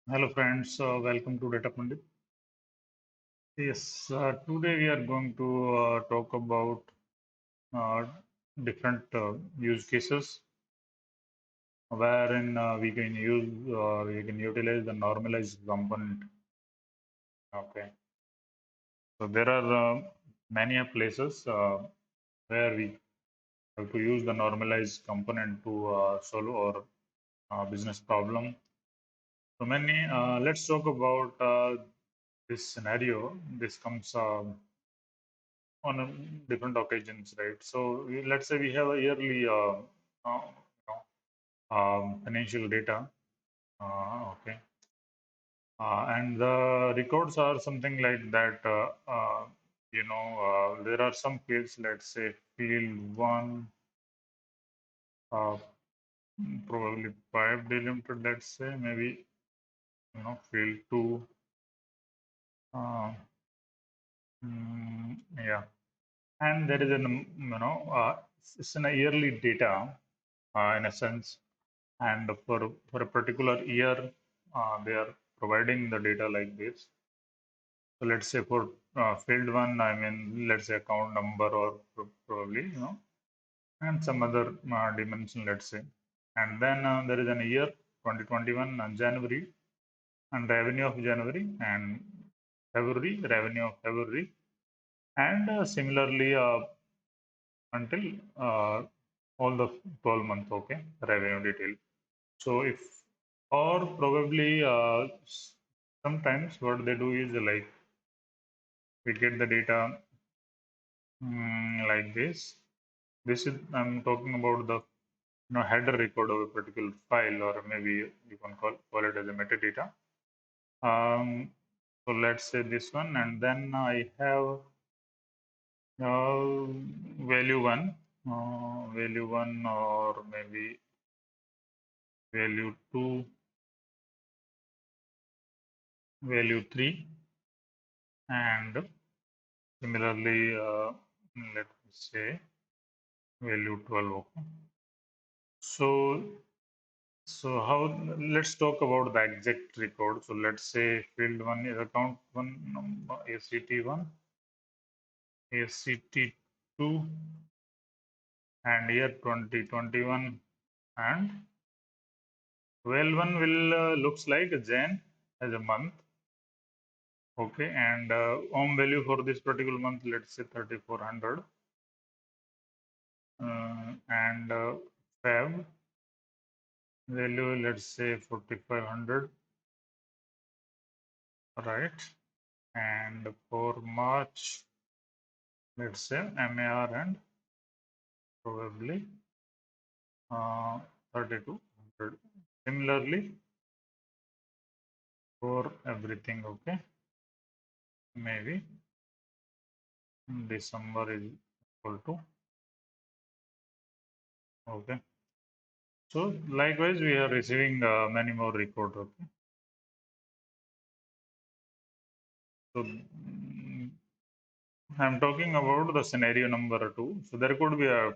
Hello friends, welcome to Data Pandit. Yes, today we are going to talk about uh, different use cases wherein we can utilize the normalized component. Okay, so there are many places where we have to use the normalized component to solve our business problem. So let's talk about this scenario. This comes on different occasions, right? So let's say we have a yearly financial data, okay, and the records are something like that. There are some fields. Let's say field one, uh, probably 5 delimited. Let's say maybe field two. Uh, yeah, and there is it's in a yearly data in a sense, and for a particular year they are providing the data like this. So let's say for field one, I mean, let's say account number or probably and some other dimension, let's say. And then there is an year 2021 January, and revenue of January, and February, revenue of February, and similarly until all the 12 months, okay, revenue detail. So if, or probably sometimes what they do is like we get the data like this. This is, I'm talking about the header record of a particular file, or maybe you can call it as a metadata. So let's say this one, and then I have uh, value one, or maybe value two, value three, and similarly, let me say value 12. Okay. So how? Let's talk about the exact record. So let's say field one is account one number ACT one, ACT two, and year 2021, and well one will looks like Jan as a month. Okay, and home value for this particular month, let's say 3400, and Feb value, let's say 4500, right? And for March, let's say MAR and probably 3200. Similarly for everything, okay, maybe December is equal to, okay. So likewise, we are receiving many more records, okay. So I'm talking about the scenario number two. So there could be a,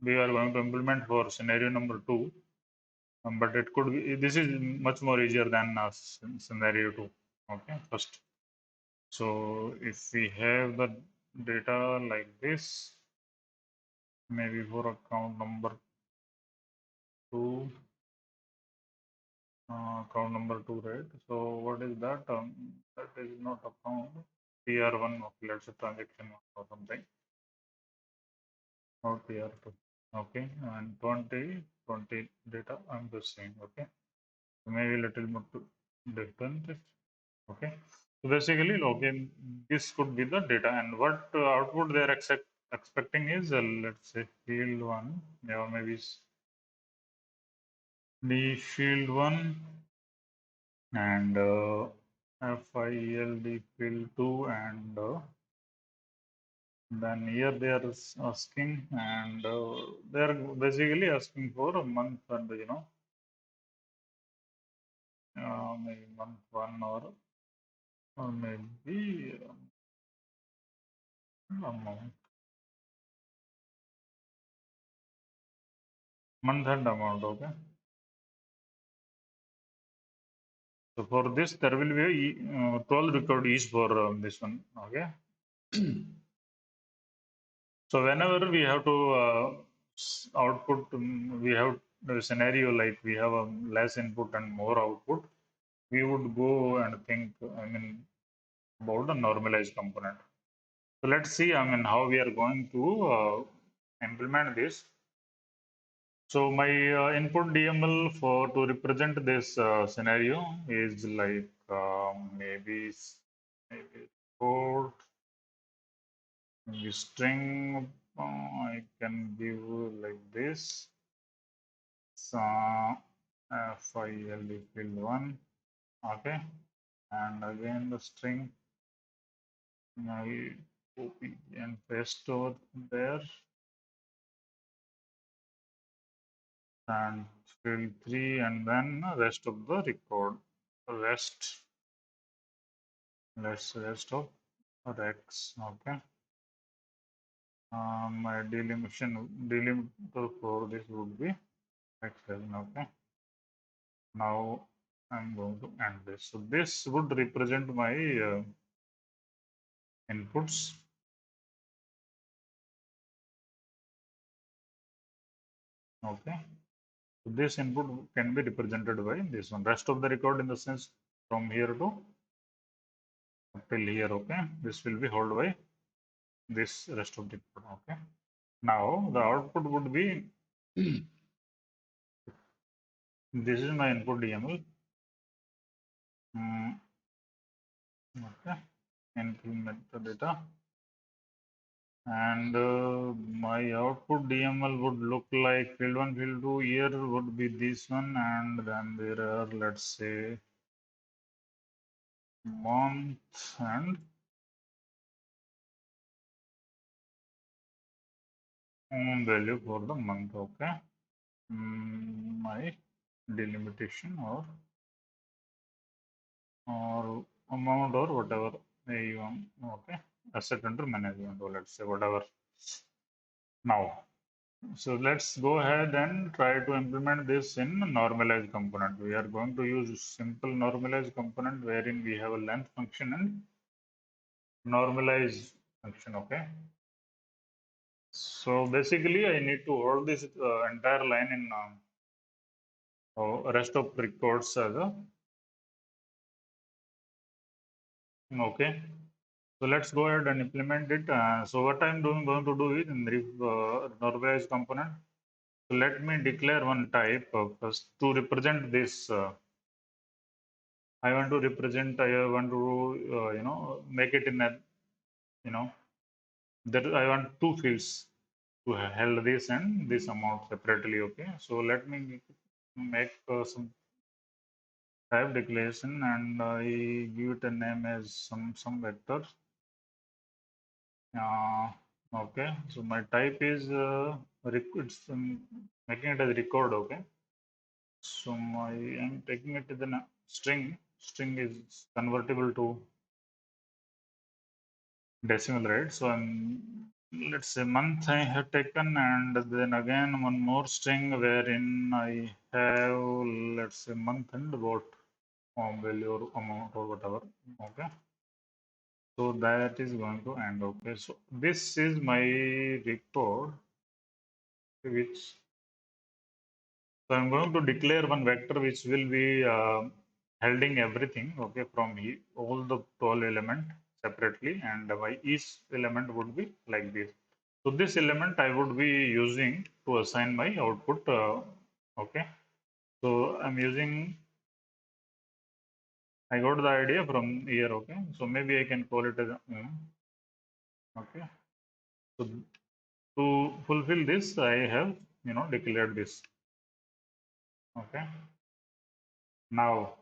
we are going to implement for scenario number two, but it could be, this is much more easier than scenario two, okay, first. So if we have the data like this, maybe for account number two, right? So what is that? That is not account. TR1, okay, let's say transaction or something, or TR2. Okay, and 2020 data I'm just saying, okay. So maybe little more different. Okay. So basically, okay, this could be the data, and what output they are expecting is, let's say field one, yeah, maybe the field one, and FILD field two, and then here they are asking, and they are basically asking for a month, and maybe month one, or maybe amount, month and amount, okay. So for this, there will be 12 record each for this one. Okay. So whenever we have to output, we have the scenario like we have a less input and more output. We would go and think, I mean, about the normalized component. So let's see, I mean, how we are going to implement this. So my input DML for to represent this scenario is like maybe code, maybe string. I can give like this. So FIL field one. Okay, and again the string. I copy and paste over there. And field 3 and then rest of the record rest rest of rex. Okay, my delimiter for this would be x7. Okay, now I'm going to end this. So this would represent my inputs. Okay, so this input can be represented by this one, rest of the record, in the sense from here to till here. Okay, this will be held by this rest of the code. Okay, now the output would be this is my input DML. Okay, increment the data, and my output DML would look like field 1, field 2. Here would be this one, and then there are, let's say, month and value for the month. Okay, my delimitation or amount or whatever you want. Okay, asset under management, or let's say whatever. Now, so let's go ahead and try to implement this in normalized component. We are going to use simple normalized component wherein we have a length function and normalize function. Okay, so basically I need to hold this entire line in rest of records as a okay. So let's go ahead and implement it. So what I'm going to do is in the normalized component. So let me declare one type first to represent this. I want to represent. I want to make it in a that I want two fields to hold this and this amount separately. Okay. So let me make some type declaration, and I give it a name as some vector. Okay, so my type is it's making it as record. Okay, so I'm taking it as a string. String is convertible to decimal, right? So let's say month I have taken, and then again one more string wherein I have, let's say, month and what value or amount or whatever. Okay, so that is going to end. Okay, so this is my record, which so I'm going to declare one vector which will be holding everything, okay, from all the 12 element separately, and my each element would be like this. So this element I would be using to assign my output. Okay, so I'm using. I got the idea from here. Okay, so maybe I can call it as okay. So to fulfill this, I have declared this. Okay, now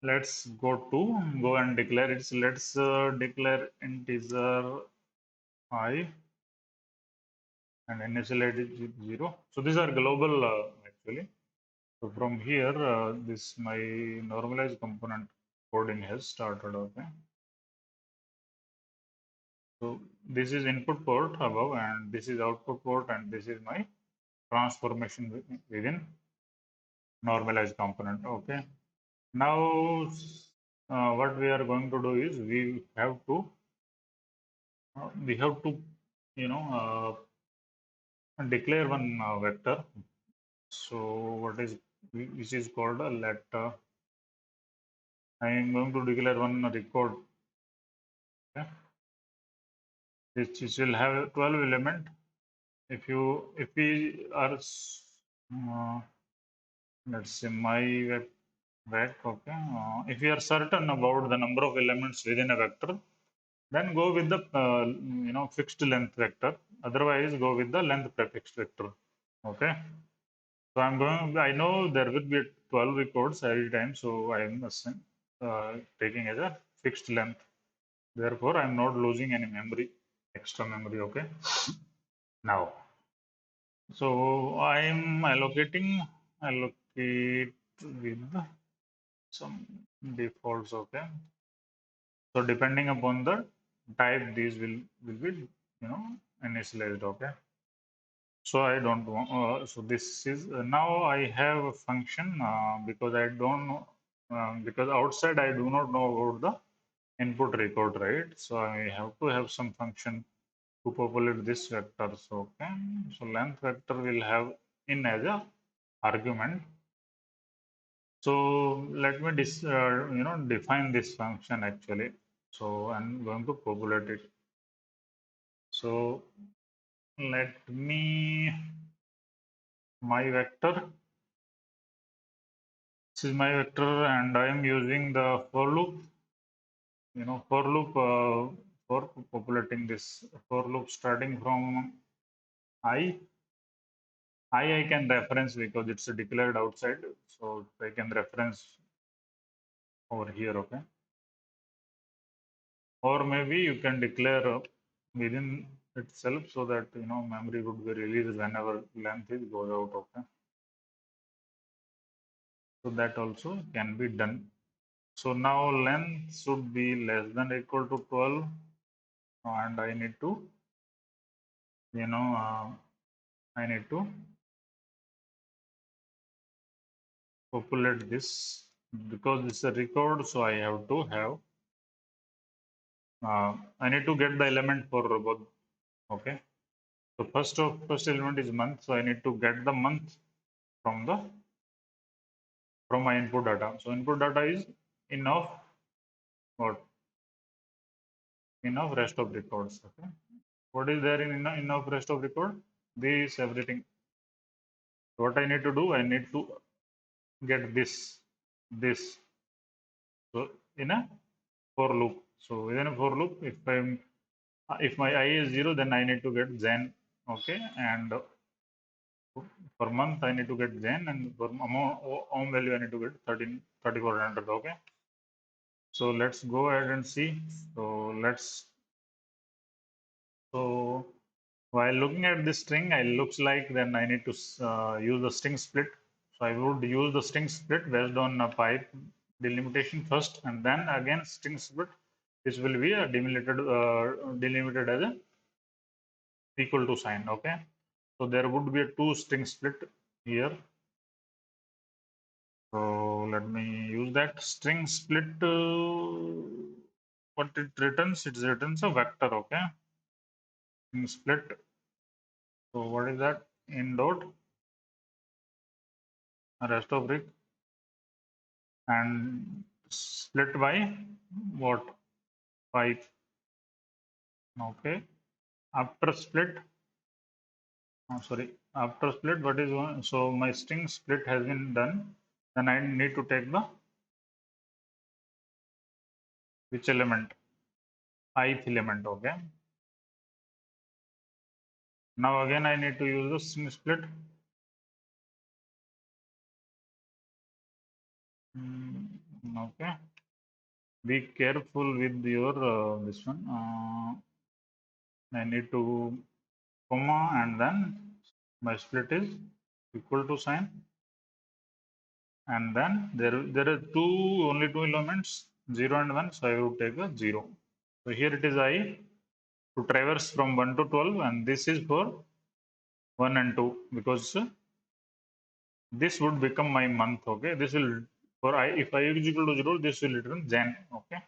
let's go and declare it. So let's declare integer I and initialize it with 0. So these are global actually. So from here, this my normalized component coding has started. Okay. So this is input port above, and this is output port, and this is my transformation within normalized component. Okay. Now, what we are going to do is we have to you know declare one vector. So what is which is called a let. I am going to declare one record. Okay? Which will have 12 element. If we are let's say my okay. If we are certain about the number of elements within a vector, then go with the fixed length vector. Otherwise, go with the length prefixed vector. Okay. So I'm going. I know there will be 12 records every time, so I am taking as a fixed length. Therefore, I'm not losing any memory, extra memory. Okay. Now, so I'm allocate with some defaults. Okay. So depending upon the type, these will be initialized. Okay. So I don't want. So this is now I have a function because I don't know because outside I do not know about the input record, right? So I have to have some function to populate this vector. So okay. So length vector will have in as a argument. So let me define this function actually. So I'm going to populate it. So let me my vector. This is my vector, and I am using the for loop. For loop for populating this for loop starting from I. I can reference because it's declared outside, so I can reference over here. Okay. Or maybe you can declare within itself so that memory would be released whenever length is goes out. Okay. So that also can be done. So now length should be less than or equal to 12, and I need to I need to populate this because it's a record, so I have to have I need to get the element for both. Okay. So first element is month, so I need to get the month from my input data. So input data is enough what enough rest of records. Okay. What is there in enough rest of record? This everything. What I need to do, I need to get this. So in a for loop. So within a for loop, if my I is 0, then I need to get Zen. Okay. And for month, I need to get Zen. And for ohm value, I need to get 3400. Okay. So let's go ahead and see. So while looking at this string, it looks like then I need to use the string split. So I would use the string split based on a pipe delimitation first, and then again string split. This will be a delimited as a equal to sign. Okay. So there would be a two string split here. So let me use that string split. What it returns? It returns a vector. Okay. String split. So what is that? In dot rest of brick and split by what? 5. Okay. After split. Oh, sorry. After split, what is one? So my string split has been done. Then I need to take the which element? Ith element. Okay. Now again I need to use the string split. Okay. Be careful with your this one. I need to comma and then my split is equal to sign, and then there are only two elements 0 and 1, so I will take a 0. So here it is I to traverse from 1 to 12, and this is for 1 and 2 because this would become my month. Okay, this will For I, if I is equal to 0, this will return then. Okay.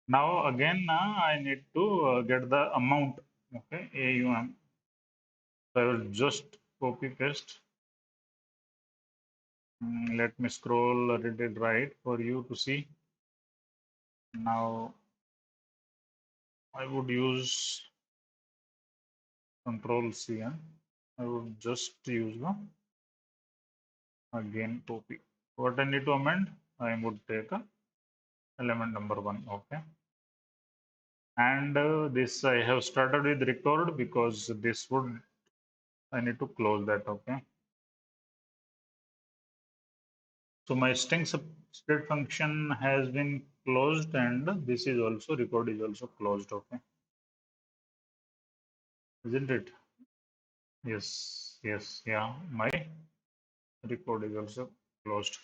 Now again, I need to get the amount. Okay, AUM. So I will just copy paste. Let me scroll a little right for you to see. Now I would use Control C. I would just use the again copy. What I need to amend? I would take a element number 1. Okay. And this I have started with record because this would I need to close that. Okay. So my string split function has been closed, and this is also record is also closed. Okay. Isn't it? Yes. Yes. Yeah. My record is also closed.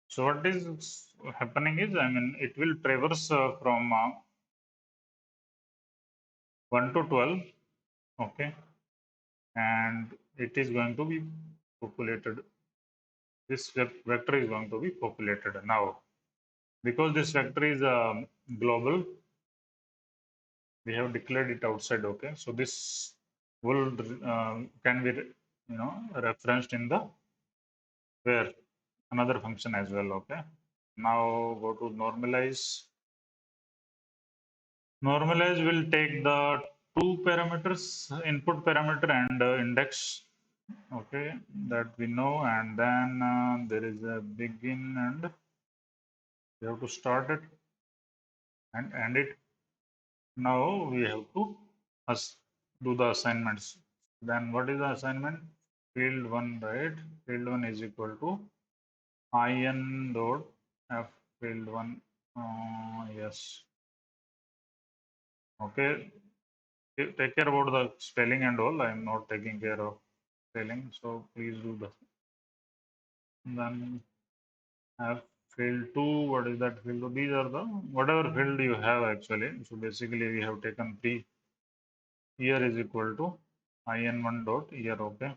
So what is happening is, I mean, it will traverse from 1 to 12. Okay. And it is going to be populated. This vector is going to be populated now. Because this vector is global, we have declared it outside. Okay. So this will can be referenced in the where another function as well. Okay. Now go to normalize. Normalize will take the two parameters, input parameter and index. Okay, that we know, and then there is a begin, and we have to start it and end it. Now we have to do the assignments. Then what is the assignment? Field 1, right? Field 1 is equal to in dot f field 1. Yes. Okay. Take care about the spelling and all. I am not taking care of spelling, so please do the. Then have field 2. What is that field 2? These are the whatever field you have actually. So basically we have taken three. Year is equal to in1 dot year. Okay.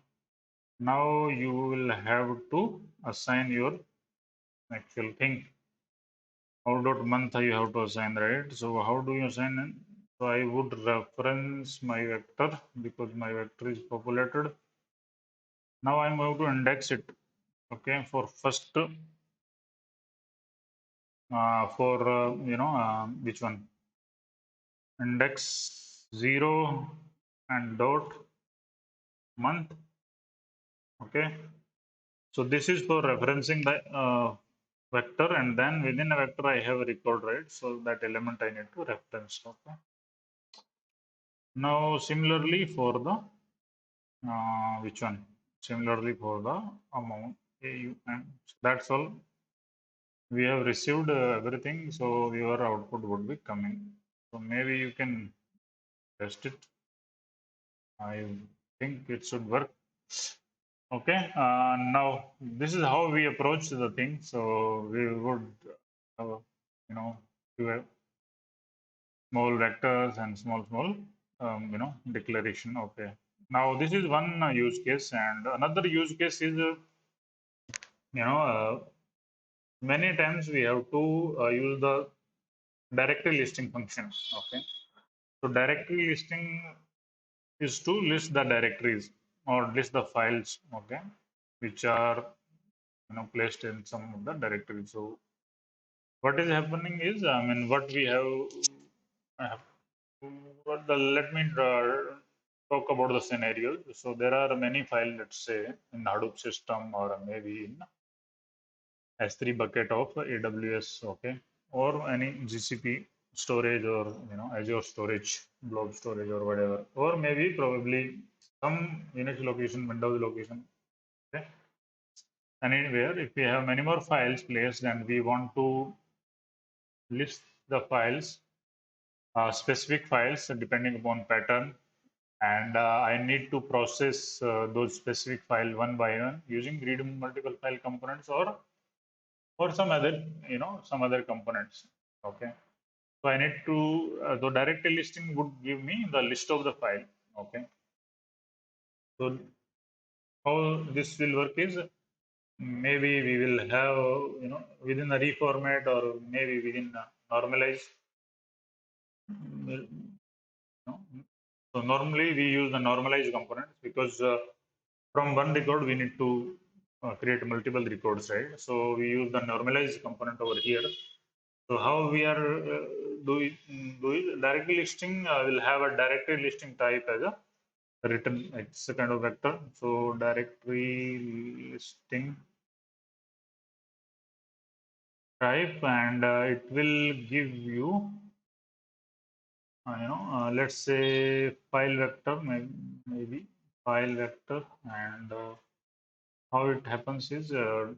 Now you will have to assign your actual thing. How dot month you have to assign, right? So how do you assign it? So I would reference my vector because my vector is populated. Now I'm going to index it. Okay, for first for which one? Index 0 and dot month. Okay, so this is for referencing the vector, and then within a vector I have a record, right? So that element I need to reference. Okay. Now similarly for the which one? Similarly for the amount AUM. That's all. We have received everything, so your output would be coming. So maybe you can test it. I think it should work. Okay. Now this is how we approach the thing. So we would, do a small vectors and small, declaration. Okay. Now this is one use case, and another use case is, you know, many times we have to use the directory listing function. Okay. So directory listing is to list the directories or list the files. Okay, which are placed in some of the directories. So what is happening is, I mean, what we have, I have let me talk about the scenario. So there are many files, let's say in Hadoop system or maybe in S3 bucket of AWS, okay, or any GCP storage or Azure storage, blob storage or whatever, or maybe probably some Unix location, Windows location, okay. And anywhere, if we have many more files placed and we want to list the files, specific files depending upon pattern, and I need to process those specific file one by one using read multiple file components or some other some other components. Okay, so I need to the directory listing would give me the list of the file. Okay, so how this will work is maybe we will have, within the reformat or maybe within normalize. No? So normally we use the normalized components because from one record we need to create multiple records, right? So we use the normalized component over here. So how we are doing directory listing will have a directory listing type as a written. It's a kind of vector. So directory listing type, and it will give you, let's say file vector, maybe file vector, and how it happens is, so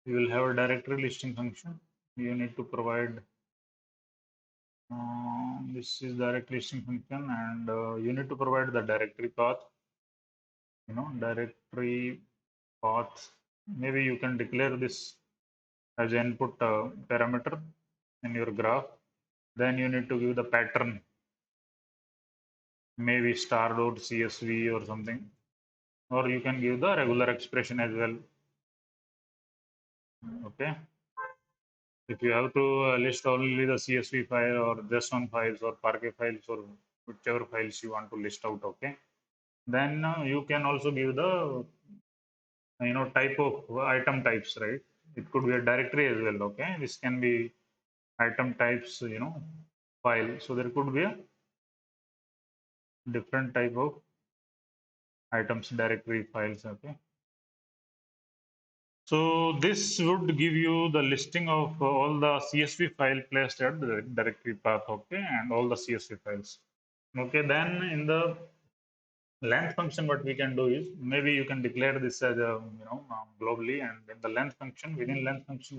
you will have a directory listing function. You need to provide this is directory listing function, and you need to provide the directory path. Directory path. Maybe you can declare this as an input parameter in your graph. Then you need to give the pattern, maybe star.csv or something, or you can give the regular expression as well. Okay. If you have to list only the CSV file or JSON files or Parquet files or whichever files you want to list out, okay, then you can also give the type of item types, right? It could be a directory as well, okay. This can be item types, file. So there could be a different type of items directory files, okay. So this would give you the listing of all the CSV file placed at the directory path, okay, and all the CSV files. Okay, then in the length function, what we can do is, maybe you can declare this as a, globally, and in the length function, within length function,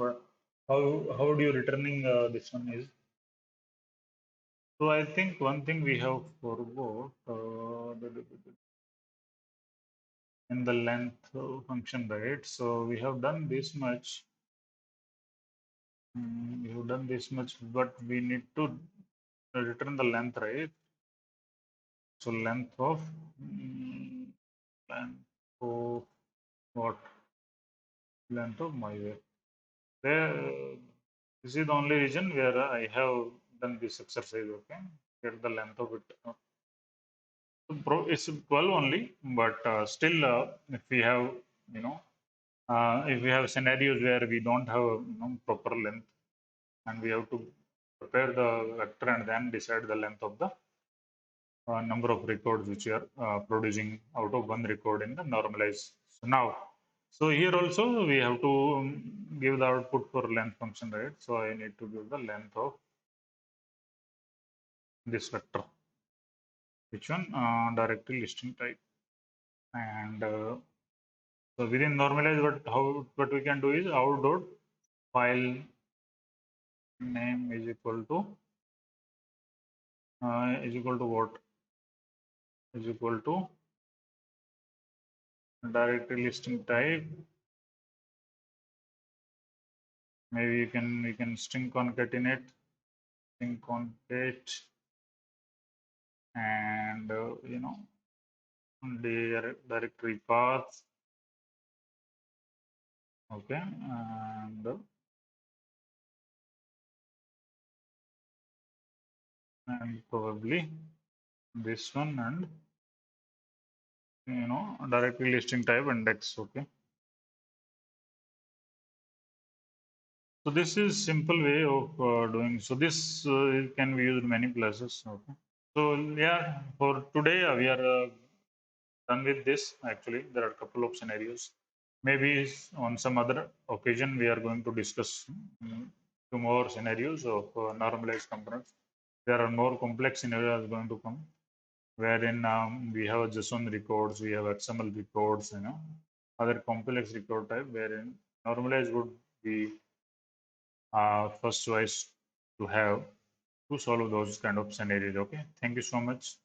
how do you returning this one is. So I think one thing we have forgot in the length function, right? So we have done this much. We have done this much, but we need to return the length, right? So length of length of what? Length of my way. There, this is the only region where I have done this exercise. Okay, get the length of it. It's 12 only, but still, if we have, you know, if we have scenarios where we don't have proper length, and we have to prepare the vector and then decide the length of the number of records which you are producing out of one record in the normalized. So now, so here also we have to give the output for length function, right? So I need to give the length of this vector, which one? Directory listing type. And so within normalize, what we can do is out dot file name is equal to what? Is equal to directory listing type. Maybe we can string concatenate, string concat, and the directory path. Okay, and probably this one, and directory listing type index. Okay, so this is simple way of doing. So this can be used in many places. Okay, so yeah, for today we are done with this. Actually, there are a couple of scenarios. Maybe on some other occasion we are going to discuss two more scenarios of normalized components. There are more complex scenarios going to come, wherein we have JSON records, we have XML records, other complex record type, wherein normalized would be first choice to have to solve those kind of scenarios. Okay, thank you so much.